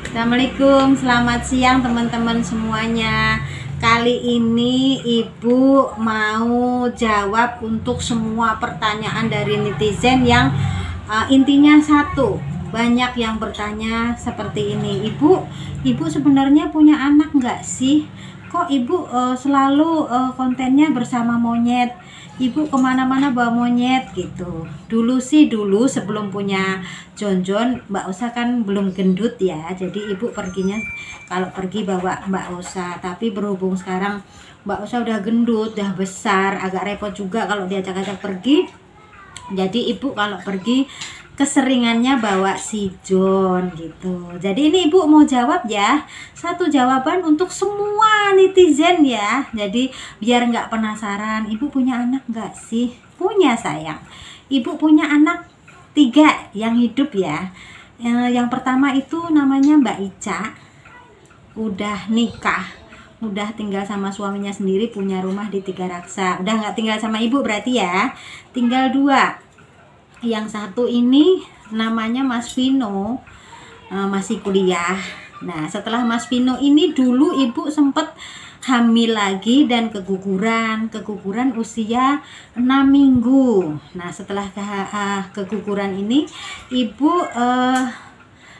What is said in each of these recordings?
Assalamualaikum, selamat siang teman-teman semuanya. Kali ini Ibu mau jawab untuk semua pertanyaan dari netizen yang intinya satu. Banyak yang bertanya seperti ini, Ibu sebenarnya punya anak nggak sih? Kok Ibu selalu kontennya bersama monyet? Ibu kemana-mana bawa monyet gitu. Dulu sebelum punya Jonjon, Mbak Osa kan belum gendut ya, jadi Ibu perginya kalau pergi bawa Mbak Osa. Tapi berhubung sekarang Mbak Osa udah gendut, udah besar, agak repot juga kalau diajak-ajak pergi. Jadi Ibu kalau pergi keseringannya bawa si Jon gitu. Jadi ini Ibu mau jawab ya, satu jawaban untuk semua netizen ya. Jadi biar nggak penasaran, Ibu punya anak nggak sih? Punya sayang. Ibu punya anak 3 yang hidup ya. Yang pertama itu namanya Mbak Ica, udah nikah, udah tinggal sama suaminya sendiri, punya rumah di Tiga Raksa. Udah nggak tinggal sama Ibu berarti ya. Tinggal 2. Yang satu ini namanya Mas Vino, masih kuliah. Nah, setelah Mas Vino ini dulu Ibu sempat hamil lagi dan keguguran usia 6 minggu. Nah, setelah keguguran ini Ibu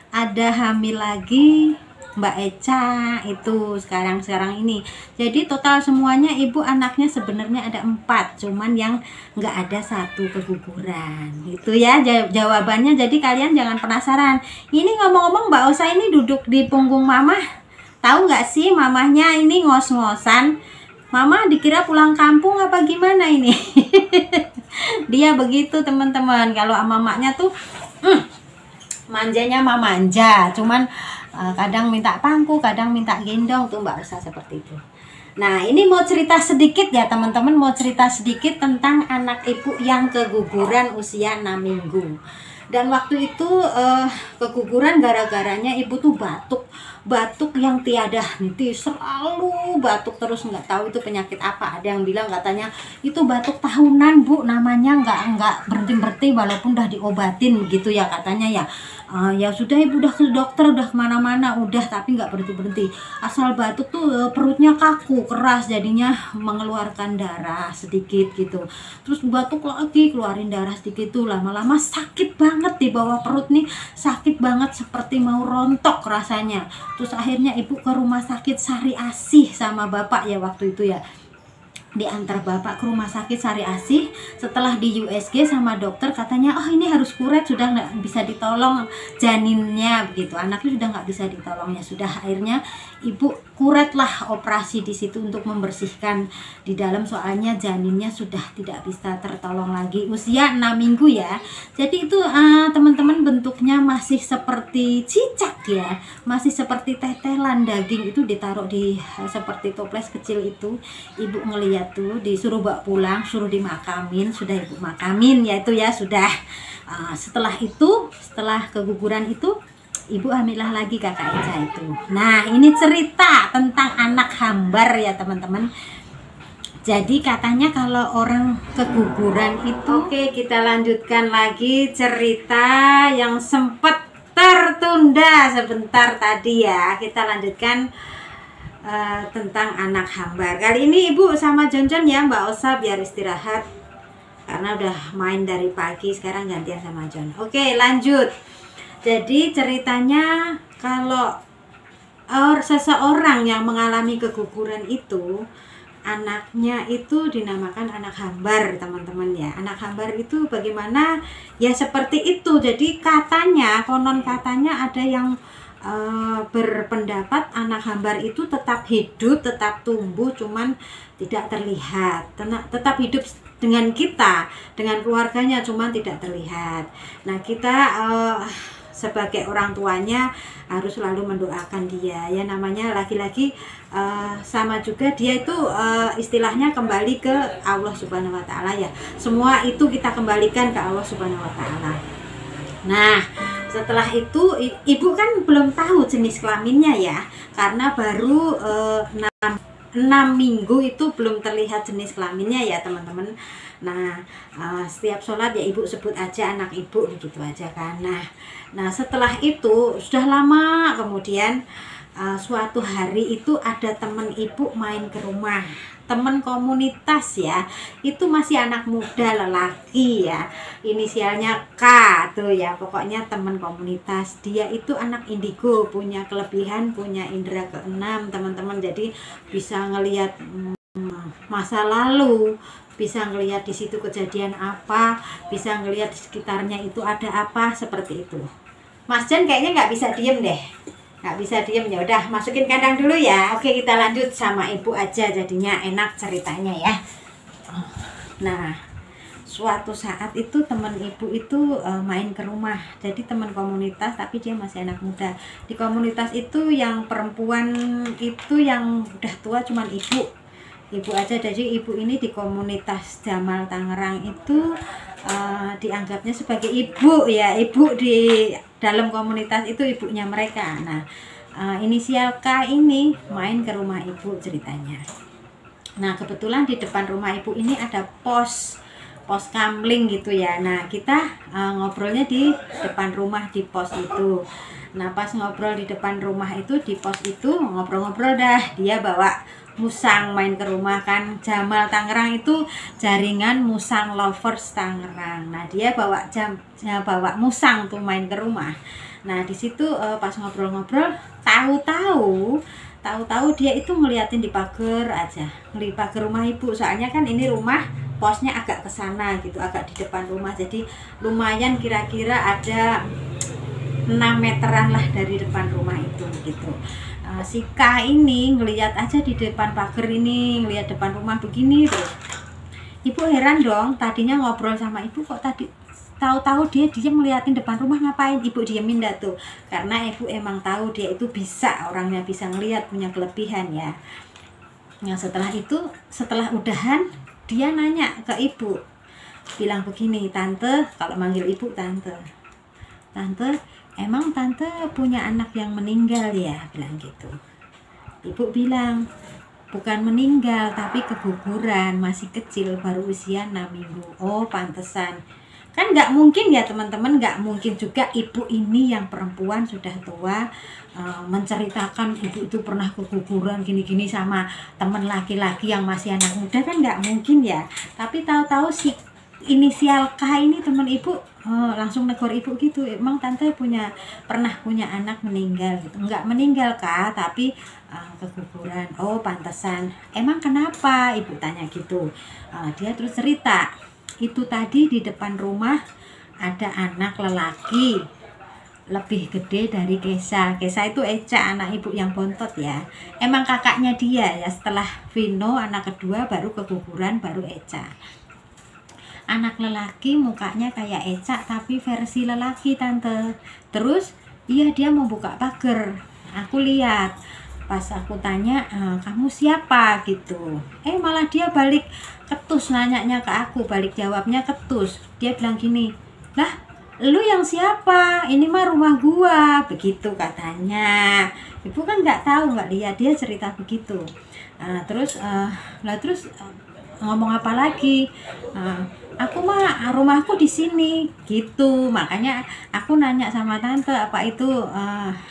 ada hamil lagi Mbak Eca itu sekarang ini. Jadi total semuanya Ibu anaknya sebenarnya ada 4, cuman yang nggak ada 1 keguguran. Itu ya jawabannya. Jadi kalian jangan penasaran. Ini ngomong-ngomong Mbak Osa ini duduk di punggung Mama. Tahu nggak sih mamahnya ini ngos-ngosan. Mama dikira pulang kampung apa gimana ini? Dia begitu teman-teman. Kalau sama mamanya tuh manjanya manja, cuman kadang minta pangku, kadang minta gendong tuh Mbak Osa seperti itu. Nah, ini mau cerita sedikit ya teman-teman, mau cerita sedikit tentang anak Ibu yang keguguran usia 6 minggu. Dan waktu itu keguguran gara-garanya Ibu tuh batuk yang tiada henti, selalu batuk terus, nggak tahu itu penyakit apa. Ada yang bilang katanya itu batuk tahunan Bu, namanya nggak berhenti walaupun udah diobatin begitu ya katanya ya. Ya sudah Ibu udah ke dokter, udah kemana-mana udah, tapi nggak berhenti asal batuk tuh. Perutnya kaku keras, jadinya mengeluarkan darah sedikit gitu, terus batuk lagi keluarin darah sedikit tuh, lama-lama sakit banget di bawah perut nih, sakit banget seperti mau rontok rasanya. Terus akhirnya Ibu ke rumah sakit Sari Asih sama Bapak ya waktu itu ya, diantar Bapak ke rumah sakit Sari Asih. Setelah di USG sama dokter katanya, oh ini harus kuret, sudah nggak bisa ditolong janinnya begitu, anaknya sudah nggak bisa ditolong. Ya sudah, akhirnya Ibu kuretlah, operasi di situ untuk membersihkan di dalam, soalnya janinnya sudah tidak bisa tertolong lagi, usia 6 minggu ya. Jadi itu teman-teman bentuknya masih seperti cicak ya, masih seperti tetelan daging, itu ditaruh di seperti toples kecil itu. Ibu ngeliat tuh, disuruh bawa pulang, suruh dimakamin, sudah Ibu makamin ya itu ya sudah. Setelah keguguran itu Ibu hamilah lagi kakak Eca itu. Nah, ini cerita tentang anak hambar ya teman-teman. Jadi katanya kalau orang keguguran itu, oke, kita lanjutkan lagi cerita yang sempat tertunda sebentar tadi ya. Kita lanjutkan tentang anak hambar. Kali ini Ibu sama Jonjon ya Mbak Osa biar istirahat karena udah main dari pagi, sekarang gantian sama Jon. Oke, lanjut. Jadi ceritanya kalau seseorang yang mengalami keguguran itu, anaknya itu dinamakan anak hambar teman-teman ya. Anak hambar itu bagaimana? Ya seperti itu. Jadi konon katanya ada yang berpendapat anak hambar itu tetap hidup, tetap tumbuh, cuman tidak terlihat. Tetap hidup dengan kita, dengan keluarganya, cuman tidak terlihat. Nah, kita sebagai orang tuanya harus selalu mendoakan dia ya, namanya laki-laki sama juga dia itu istilahnya kembali ke Allah Subhanahu wa Ta'ala ya. Semua itu kita kembalikan ke Allah Subhanahu wa Ta'ala. Nah, setelah itu Ibu kan belum tahu jenis kelaminnya ya, karena baru 6 minggu itu belum terlihat jenis kelaminnya ya teman-teman. Nah setiap sholat ya ibu sebut aja anak ibu begitu aja kan. Nah setelah itu sudah lama kemudian suatu hari itu ada teman ibu main ke rumah, teman komunitas ya, itu masih anak muda lelaki ya, inisialnya K tuh ya, pokoknya teman komunitas. Dia itu anak indigo, punya kelebihan, punya indera keenam teman-teman, jadi bisa ngelihat masa lalu, bisa ngelihat di situ kejadian apa, bisa ngelihat di sekitarnya itu ada apa, seperti itu. Mas Jan kayaknya nggak bisa diem deh, nggak bisa diem. Ya udah masukin kandang dulu ya. Oke, kita lanjut sama ibu aja, jadinya enak ceritanya ya. Nah suatu saat itu teman ibu itu main ke rumah, jadi teman komunitas tapi dia masih anak muda. Di komunitas itu yang perempuan itu yang udah tua cuman ibu aja. Jadi ibu ini di komunitas Jamal Tangerang itu dianggapnya sebagai ibu ya, ibu di dalam komunitas itu ibunya mereka. Nah inisial K ini main ke rumah ibu ceritanya. Nah kebetulan di depan rumah ibu ini ada pos kamling gitu ya. Nah kita ngobrolnya di depan rumah di pos itu. Nah pas ngobrol di depan rumah itu, di pos itu ngobrol-ngobrol dah, dia bawa musang main ke rumah kan. Jamal Tangerang itu jaringan musang lovers Tangerang. Nah dia bawa musang tuh main ke rumah. Nah di situ pas ngobrol-ngobrol, tahu-tahu dia itu ngeliatin di pagar aja, di pagar rumah ibu. Soalnya kan ini rumah posnya agak ke sana gitu, agak di depan rumah, jadi lumayan kira-kira ada 6 meteran lah dari depan rumah itu gitu. Si K ini ngeliat aja di depan pagar ini, ngeliat depan rumah begini tuh. Ibu heran dong, tadinya ngobrol sama ibu kok tadi tahu-tahu dia ngeliatin depan rumah, ngapain? Ibu diemin dah tuh, karena ibu emang tahu dia itu bisa, orangnya bisa ngeliat, punya kelebihan ya. Nah setelah itu, setelah udahan, dia nanya ke ibu, bilang begini, tante, kalau manggil ibu tante, emang tante punya anak yang meninggal ya, bilang gitu. Ibu bilang, bukan meninggal tapi keguguran, masih kecil, baru usia 6 minggu. Oh pantesan. Kan nggak mungkin ya teman-teman, nggak mungkin juga ibu ini yang perempuan sudah tua menceritakan ibu itu pernah keguguran gini-gini sama teman laki-laki yang masih anak muda, kan nggak mungkin ya. Tapi tahu-tahu si inisial K ini teman ibu langsung negor ibu gitu, emang tante pernah punya anak meninggal gitu. Nggak meninggal Kak, tapi keguguran. Oh pantesan. Emang kenapa? Ibu tanya gitu. Dia terus cerita, itu tadi di depan rumah ada anak lelaki lebih gede dari Kesa. Kesa itu Eca, anak ibu yang bontot ya. Emang kakaknya dia ya, setelah Vino anak kedua baru keguguran, baru Eca. Anak lelaki mukanya kayak Eca tapi versi lelaki tante. Terus iya dia mau buka pagar, aku lihat. Pas aku tanya, kamu siapa gitu, malah dia balik ketus, nanyanya ke aku, balik jawabnya ketus. Dia bilang gini, lah lu yang siapa, ini mah rumah gua, begitu katanya. Ibu kan nggak tahu, nggak lihat, dia cerita begitu. Terus ngomong apa lagi, aku mah rumahku di sini gitu. Makanya aku nanya sama tante, apa itu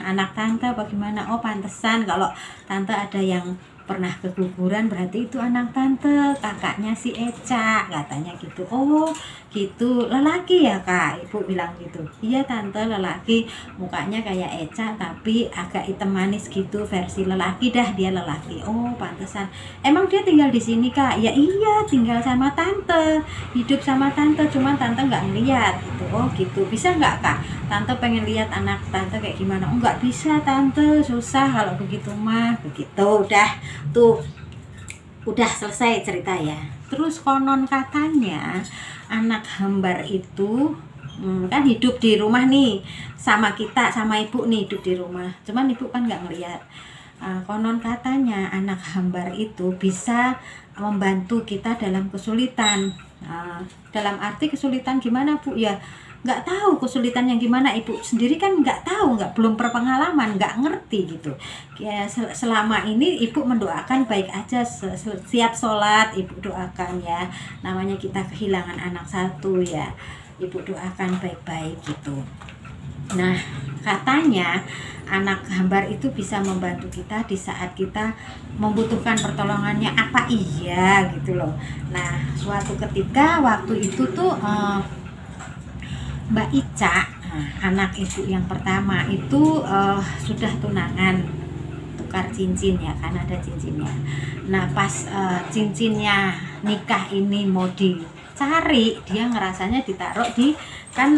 anak tante apa gimana. Oh pantesan kalau tante ada yang pernah keguguran, berarti itu anak tante, kakaknya si Eca, katanya gitu. Oh gitu, lelaki ya Kak? Ibu bilang gitu. Iya tante, lelaki, mukanya kayak Eca tapi agak hitam manis gitu, versi lelaki dah, dia lelaki. Oh pantesan. Emang dia tinggal di sini Kak? Ya iya, tinggal sama tante, hidup sama tante, cuman tante nggak ngeliat gitu. Oh gitu, bisa nggak Kak? Tante pengen lihat anak tante kayak gimana. Oh nggak bisa tante, susah kalau begitu mah, begitu. Udah selesai cerita ya. Terus konon katanya anak hambar itu kan hidup di rumah nih sama kita, sama ibu nih, hidup di rumah, cuman ibu kan nggak ngeliat. Konon katanya anak hambar itu bisa membantu kita dalam kesulitan. Dalam arti kesulitan gimana Bu ya, nggak tahu kesulitan yang gimana. Ibu sendiri kan nggak tahu, belum berpengalaman, nggak ngerti gitu ya. Selama ini ibu mendoakan baik aja, setiap sholat ibu doakan ya, namanya kita kehilangan anak satu ya, ibu doakan baik-baik gitu. Nah, katanya anak gambar itu bisa membantu kita di saat kita membutuhkan pertolongannya. Apa iya gitu loh. Nah, suatu ketika waktu itu tuh Mbak Ica, anak ibu yang pertama itu sudah tunangan, tukar cincin ya, kan ada cincinnya. Nah, pas cincinnya nikah ini mau dicari, dia ngerasanya ditaruh di kan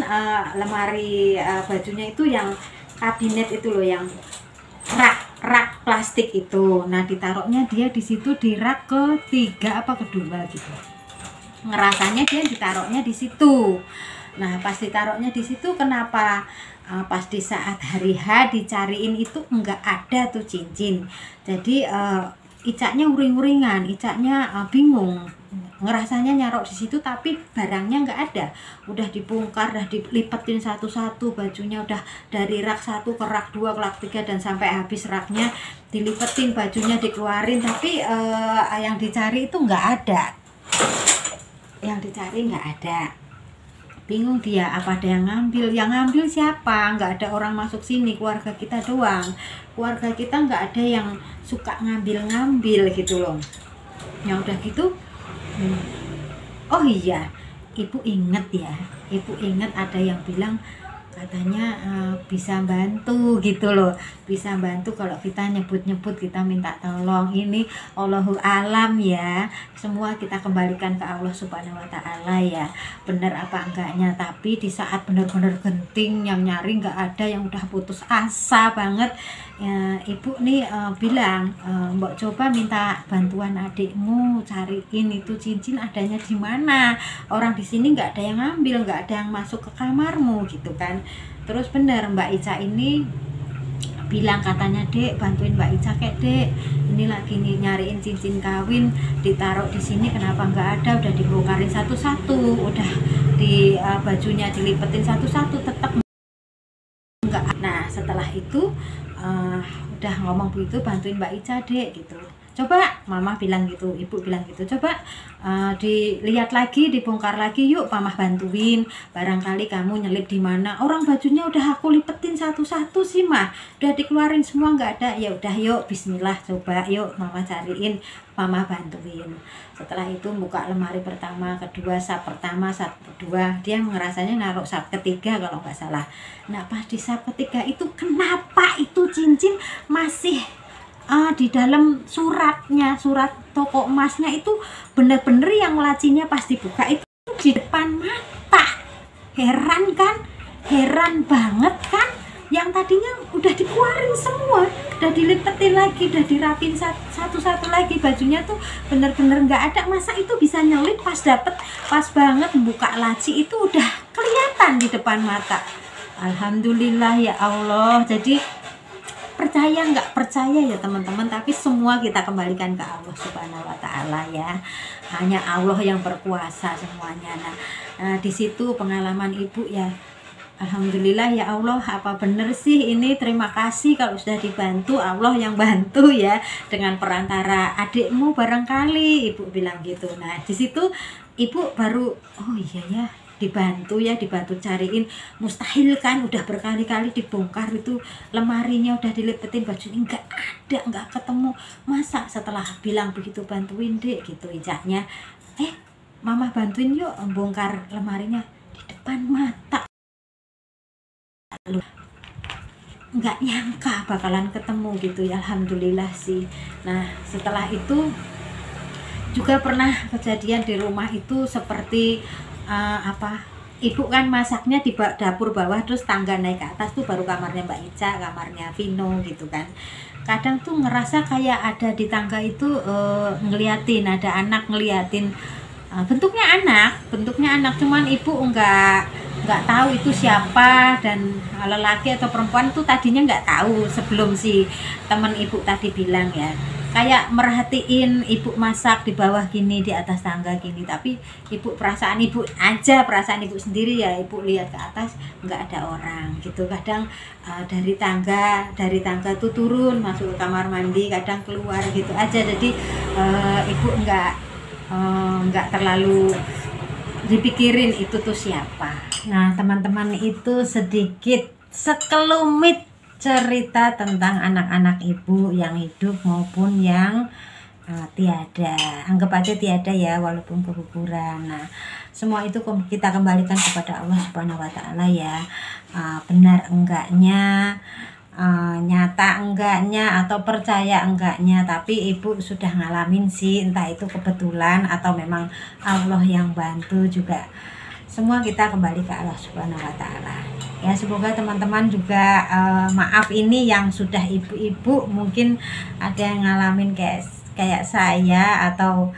lemari bajunya itu yang kabinet itu loh, yang rak plastik itu. Nah, ditaruhnya dia di situ di rak ketiga apa kedua gitu. Ngerasanya dia ditaruhnya di situ. Nah, pas ditaruhnya di situ, kenapa pas di saat hari H dicariin itu enggak ada tuh cincin. Jadi Icanya uring-uringan, Icanya bingung. Ngerasanya nyarok di situ tapi barangnya nggak ada. Udah dibongkar, udah dilipetin satu-satu bajunya, udah dari rak 1 ke rak 2 ke rak 3 dan sampai habis raknya dilipetin, bajunya dikeluarin, tapi yang dicari itu nggak ada. Yang dicari nggak ada. Bingung dia, apa ada yang ngambil? Yang ngambil siapa? Nggak ada orang masuk sini, keluarga kita doang. Keluarga kita nggak ada yang suka ngambil-ngambil gitu loh. Yang udah gitu, oh iya, ibu inget ya, ibu inget ada yang bilang katanya bisa bantu gitu loh, bisa bantu kalau kita nyebut-nyebut, kita minta tolong. Ini Allahu alam ya, semua kita kembalikan ke Allah Subhanahu wa Ta'ala ya, bener apa enggaknya. Tapi di saat bener-bener genting, yang nyari nggak ada, yang udah putus asa banget ya, ibu nih bilang, mbok coba minta bantuan adikmu cariin itu cincin adanya di mana, orang di sini nggak ada yang ngambil, nggak ada yang masuk ke kamarmu gitu kan. Terus bener Mbak Ica ini bilang, katanya, Dek bantuin Mbak Ica kek Dek, ini lagi nih nyariin cincin kawin, ditaruh di sini kenapa nggak ada, udah dibongkarin satu-satu, udah di bajunya dilipetin satu-satu, tetap enggak. Nah, setelah itu udah ngomong begitu, bantuin Mbak Ica Dek gitu. Coba mama bilang gitu, ibu bilang gitu, coba dilihat lagi, dibongkar lagi yuk, mama bantuin. Barangkali kamu nyelip di mana, orang bajunya udah aku lipetin satu-satu sih mah, udah dikeluarin semua nggak ada. Ya udah yuk, bismillah, coba yuk mama cariin, mama bantuin. Setelah itu buka lemari pertama, kedua, sap pertama, sap kedua, dia ngerasanya naruh sap ketiga kalau nggak salah. Nah, pas di sap ketiga itu kenapa itu cincin masih di dalam suratnya, surat toko emasnya itu bener-bener yang lacinya pas dibuka itu di depan mata. Heran kan? Heran banget kan? Yang tadinya udah dikeluarin semua, udah dilipetin lagi, udah dirapin satu-satu lagi, bajunya tuh bener-bener nggak ada. Masa itu bisa nyelip pas dapet, pas banget buka laci itu udah kelihatan di depan mata. Alhamdulillah ya Allah. Jadi percaya nggak percaya ya teman-teman, tapi semua kita kembalikan ke Allah Subhanahu wa Ta'ala ya. Hanya Allah yang berkuasa semuanya. Nah, di situ pengalaman ibu ya, alhamdulillah ya Allah, apa bener sih ini, terima kasih kalau sudah dibantu, Allah yang bantu ya, dengan perantara adikmu barangkali, ibu bilang gitu. Nah, di situ ibu baru, oh iya ya, dibantu ya, dibantu cariin. Mustahil kan, udah berkali-kali dibongkar itu lemarinya, udah dilipetin, bajunya nggak ada, nggak ketemu. Masa setelah bilang begitu, bantuin Dek gitu Icanya, mama bantuin yuk bongkar lemarinya, di depan mata. Nggak nyangka bakalan ketemu gitu ya, alhamdulillah sih. Nah, setelah itu juga pernah kejadian di rumah itu seperti ibu kan masaknya di dapur bawah, terus tangga naik ke atas tuh baru kamarnya Mbak Ica, kamarnya Vino gitu kan. Kadang tuh ngerasa kayak ada di tangga itu ngeliatin, ada anak ngeliatin, bentuknya anak, cuman ibu enggak nggak tahu itu siapa, dan lelaki atau perempuan itu tadinya nggak tahu sebelum si teman ibu tadi bilang ya, kayak merhatiin ibu masak di bawah gini, di atas tangga gini, tapi ibu perasaan ibu aja, perasaan ibu sendiri ya, ibu lihat ke atas nggak ada orang gitu. Kadang dari tangga tuh turun masuk ke kamar mandi, kadang keluar gitu aja. Jadi ibu nggak terlalu dipikirin itu tuh siapa. Nah teman-teman, itu sedikit sekelumit cerita tentang anak-anak ibu yang hidup maupun yang tiada. Anggap aja tiada ya, walaupun keguguran. Nah semua itu kita kembalikan kepada Allah Subhanahu wa Ta'ala ya. Benar enggaknya, nyata enggaknya, atau percaya enggaknya, tapi ibu sudah ngalamin sih, entah itu kebetulan atau memang Allah yang bantu juga. Semua kita kembali ke Allah Subhanahu wa Ta'ala ya. Semoga teman-teman juga maaf ini yang sudah ibu-ibu, mungkin ada yang ngalamin kayak saya, atau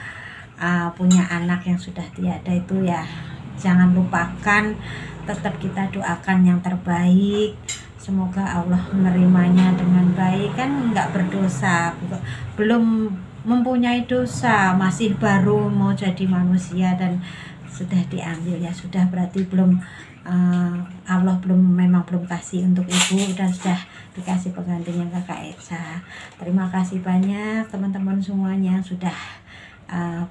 punya anak yang sudah tiada itu ya, jangan lupakan, tetap kita doakan yang terbaik. Semoga Allah menerimanya dengan baik, kan nggak berdosa, belum mempunyai dosa, masih baru mau jadi manusia dan sudah diambil ya, sudah berarti belum Allah memang belum kasih untuk ibu, dan sudah dikasih penggantinya Kakak Esa. Terima kasih banyak teman-teman semuanya, sudah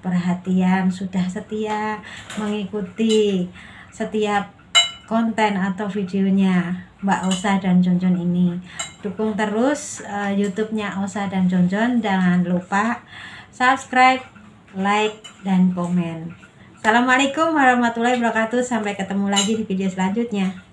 perhatian, sudah setia mengikuti setiap konten atau videonya Mbak Osa dan Jonjon ini. Dukung terus YouTube-nya Osa dan Jonjon, jangan lupa subscribe, like, dan komen. Assalamualaikum warahmatullahi wabarakatuh. Sampai ketemu lagi di video selanjutnya.